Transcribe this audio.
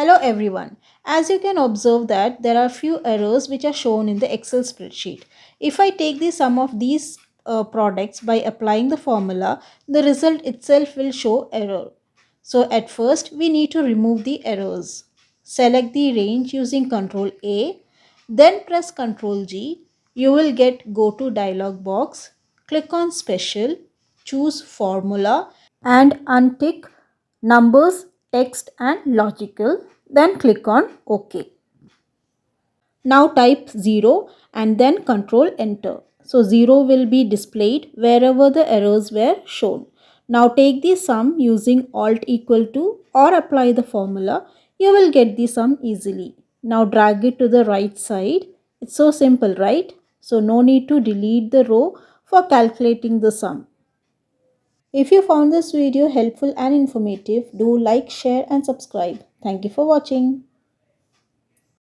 Hello everyone. As you can observe that there are few errors which are shown in the Excel spreadsheet. If I take the sum of these products by applying the formula, the result itself will show error. So at first we need to remove the errors. Select the range using Ctrl A, then press Ctrl G. You will get go to dialog box. Click on special, choose formula and untick numbers, text and logical, then click on OK. Now type 0 and then control enter. So 0 will be displayed wherever the errors were shown. Now take the sum using alt equal to or apply the formula. You will get the sum easily. Now drag it to the right side. It's so simple, right? So no need to delete the row for calculating the sum. If you found this video helpful and informative, do like, share and subscribe. Thank you for watching.